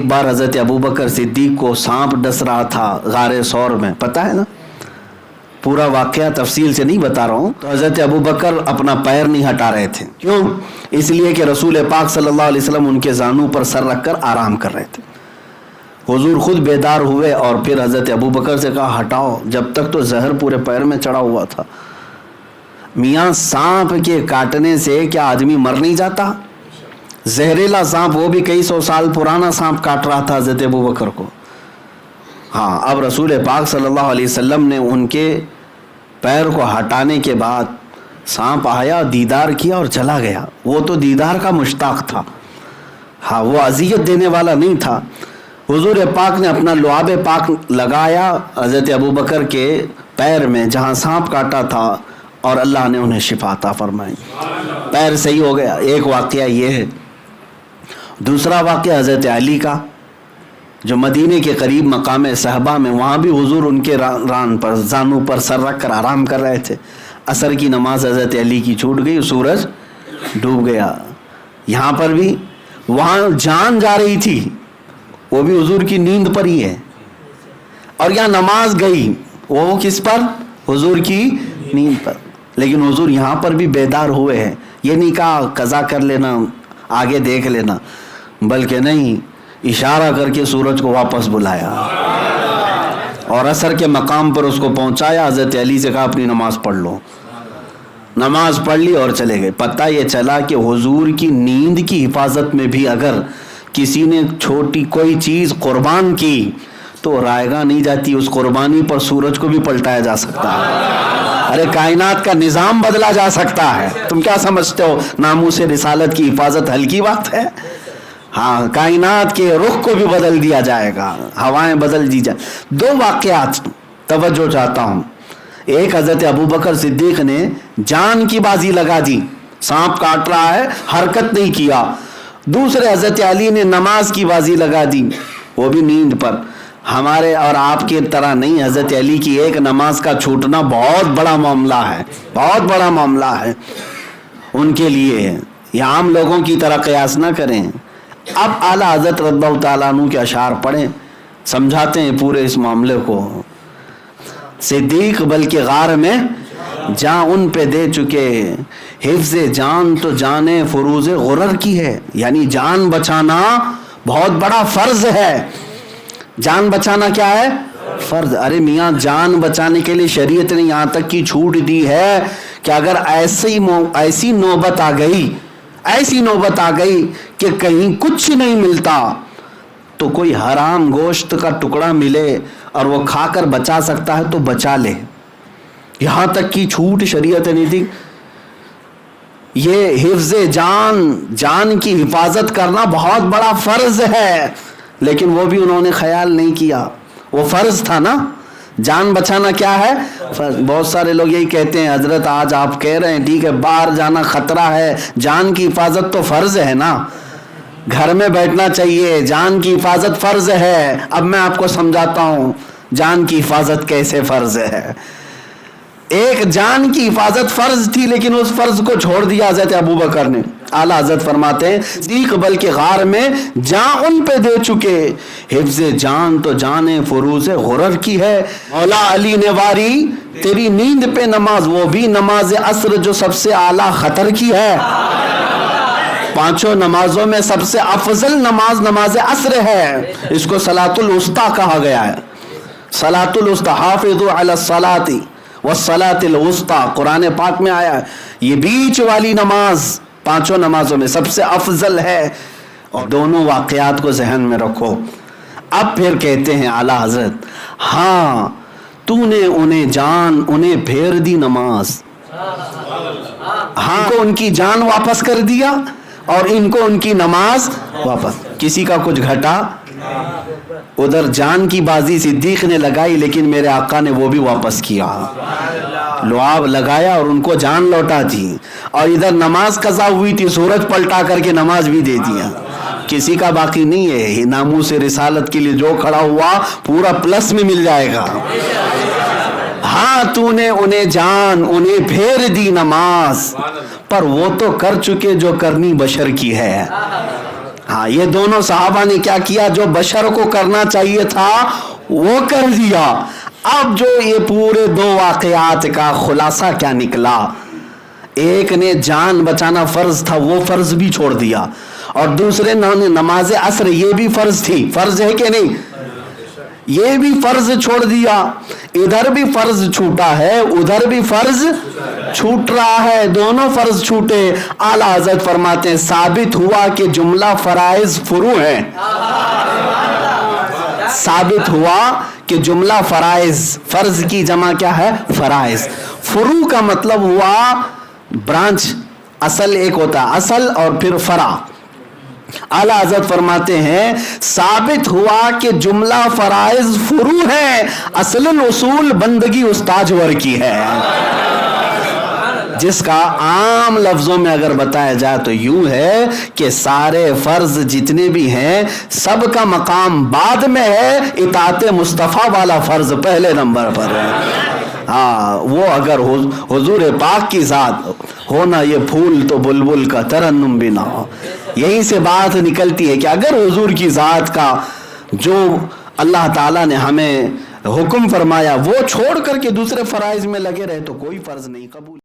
ایک بار حضرت ابوبکر صدیق کو سانپ ڈس رہا تھا غار ثور میں، پتہ ہے نا، پورا واقعہ تفصیل سے نہیں بتا رہا ہوں. تو حضرت ابوبکر اپنا پیر نہیں ہٹا رہے تھے. کیوں؟ اس لیے کہ رسول پاک صلی اللہ علیہ وسلم ان کے زانوں پر سر رکھ کر آرام کر رہے تھے. حضور خود بیدار ہوئے اور پھر حضرت ابوبکر سے کہا ہٹاؤ، جب تک تو زہر پورے پیر میں چڑھا ہوا تھا. میاں سانپ کے کاٹنے سے کیا آدمی مر نہیں جاتا؟ زہریلا سانپ، وہ بھی کئی سو سال پرانا سانپ کاٹ رہا تھا حضرت ابوبکر کو. ہاں، اب رسول پاک صلی اللہ علیہ وسلم نے ان کے پیر کو ہٹانے کے بعد سانپ آیا، دیدار کیا اور چلا گیا. وہ تو دیدار کا مشتاق تھا، ہاں وہ اذیت دینے والا نہیں تھا. حضور پاک نے اپنا لعاب پاک لگایا حضرت ابوبکر کے پیر میں جہاں سانپ کاٹا تھا اور اللہ نے انہیں شفا عطا فرمائی، پیر صحیح ہو گیا. ایک واقعہ یہ ہے. دوسرا واقعہ حضرت علی کا، جو مدینے کے قریب مقام صحابہ میں، وہاں بھی حضور ان کے ران پر زانوں پر سر رکھ کر آرام کر رہے تھے. عصر کی نماز حضرت علی کی چھوٹ گئی، سورج ڈوب گیا. یہاں پر بھی وہاں جان جا رہی تھی، وہ بھی حضور کی نیند پر ہی ہے، اور یہاں نماز گئی، وہ کس پر؟ حضور کی نیند پر. لیکن حضور یہاں پر بھی بیدار ہوئے ہیں. یہ نہیں کہا قضا کر لینا، آگے دیکھ لینا، بلکہ نہیں، اشارہ کر کے سورج کو واپس بلایا اور عصر کے مقام پر اس کو پہنچایا. حضرت علی سے کہا اپنی نماز پڑھ لو. نماز پڑھ لی اور چلے گئے. پتہ یہ چلا کہ حضور کی نیند کی حفاظت میں بھی اگر کسی نے چھوٹی کوئی چیز قربان کی تو رائگاں نہیں جاتی، اس قربانی پر سورج کو بھی پلٹایا جا سکتا ہے. ارے کائنات کا نظام بدلا جا سکتا ہے. تم کیا سمجھتے ہو ناموس رسالت کی حفاظت ہلکی بات ہے؟ ہاں، کائنات کے رخ کو بھی بدل دیا جائے گا، ہوائیں بدل دی جائیں. دو واقعات توجہ چاہتا ہوں. ایک، حضرت ابوبکر صدیق نے جان کی بازی لگا دی، سانپ کاٹ رہا ہے، حرکت نہیں کیا. دوسرے، حضرت علی نے نماز کی بازی لگا دی، وہ بھی نیند پر. ہمارے اور آپ کی طرح نہیں، حضرت علی کی ایک نماز کا چھوٹنا بہت بڑا معاملہ ہے، بہت بڑا معاملہ ہے ان کے لیے. یہ عام لوگوں کی طرح قیاس نہ کریں. اب اعلیٰ حضرت رضی اللہ تعالیٰ عنہ کے اشعار پڑھیں، سمجھاتے ہیں پورے اس معاملے کو. صدیق بلکہ غار میں جان ان پہ دے چکے، حفظ جان تو جان فروز غرر کی ہے. یعنی جان بچانا بہت بڑا فرض ہے. جان بچانا کیا ہے؟ فرض. ارے میاں، جان بچانے کے لیے شریعت نے یہاں تک کی چھوٹ دی ہے کہ اگر ایسی نوبت آ گئی کہ کہیں کچھ نہیں ملتا تو کوئی حرام گوشت کا ٹکڑا ملے اور وہ کھا کر بچا سکتا ہے تو بچا لے. یہاں تک کی چھوٹ شریعت نے دی. یہ حفظ جان کی حفاظت کرنا بہت بڑا فرض ہے، لیکن وہ بھی انہوں نے خیال نہیں کیا. وہ فرض تھا نا، جان بچانا کیا ہے؟ فرض. بہت سارے لوگ یہی کہتے ہیں حضرت آج آپ کہہ رہے ہیں ٹھیک ہے باہر جانا خطرہ ہے، جان کی حفاظت تو فرض ہے نا، گھر میں بیٹھنا چاہیے، جان کی حفاظت فرض ہے. اب میں آپ کو سمجھاتا ہوں جان کی حفاظت کیسے فرض ہے. ایک، جان کی حفاظت فرض تھی لیکن اس فرض کو چھوڑ دیا حضرت ابوبکر نے. اعلیٰ حضرت فرماتے ہیں صدیق بلکہ غار میں جان ان پہ دے چکے، حفظ جان تو جان فروز غرر کی ہے. مولا علی نے واری تیری نیند پہ نماز، وہ بھی نماز عصر جو سب سے اعلیٰ خطر کی ہے. پانچوں نمازوں میں سب سے افضل نماز عصر ہے. اس کو صلاۃ الوسطیٰ کہا گیا ہے. صلاۃ الوسطیٰ، حافظوا علی الصلاۃ والصلاۃ الوسطیٰ قرآن پاک میں آیا ہے. یہ بیچ والی نماز پانچوں نمازوں میں سب سے افضل ہے. اور دونوں واقعات کو ذہن میں رکھو. اب پھر کہتے ہیں اعلیٰ حضرت، ہاں تو نے انہیں پھیر دی نماز. ہاں، کو ان کی جان واپس کر دیا اور ان کو ان کی نماز واپس. کسی کا کچھ گھٹا. ادھر جان کی بازی صدیق نے لگائی لیکن میرے آقا نے وہ بھی واپس کیا، لعاب لگایا اور ان کو جان لوٹا دی. اور ادھر نماز قضا ہوئی تھی، سورج پلٹا کر کے نماز بھی دے دیا. کسی کا باقی نہیں ہے. ناموس رسالت کے لیے جو کھڑا ہوا پورا پلس میں مل جائے گا. ہاں تو نے انہیں پھیر دی نماز، پر وہ تو کر چکے جو کرنی بشر کی ہے. ہاں یہ دونوں صحابہ نے کیا کیا؟ جو بشر کو کرنا چاہیے تھا وہ کر دیا. اب جو یہ پورے دو واقعات کا خلاصہ کیا نکلا؟ ایک نے جان بچانا فرض تھا وہ فرض بھی چھوڑ دیا, اور دوسرے نے نماز عصر یہ بھی فرض تھی, فرض ہے کہ نہیں, یہ بھی فرض چھوڑ دیا. ادھر بھی فرض چھوٹا ہے ادھر بھی فرض چھوٹ رہا ہے, دونوں فرض چھوٹے. اعلیٰ حضرت فرماتے ہیں ثابت ہوا کہ جملہ فرائض فروع ہیں. ثابت ہوا کہ جملہ فرائض, فرض کی جمع کیا ہے؟ فرائض. فروع کا مطلب ہوا برانچ, اصل ایک ہوتا ہے اصل اور پھر فرع. اعلیٰ حضرت فرماتے ہیں ثابت ہوا کہ جملہ فرائض فروع ہے, اصل الاصول بندگی استاجور کی ہے. جس کا عام لفظوں میں اگر بتایا جائے تو یوں ہے کہ سارے فرض جتنے بھی ہیں سب کا مقام بعد میں ہے, اطاعت مصطفیٰ والا فرض پہلے نمبر پر ہے. ہاں وہ اگر حضور پاک کی ذات ہونا یہ پھول تو بلبل کا ترنم بھی نہ ہو. یہیں سے بات نکلتی ہے کہ اگر حضور کی ذات کا جو اللہ تعالیٰ نے ہمیں حکم فرمایا وہ چھوڑ کر کے دوسرے فرائض میں لگے رہے تو کوئی فرض نہیں قبول.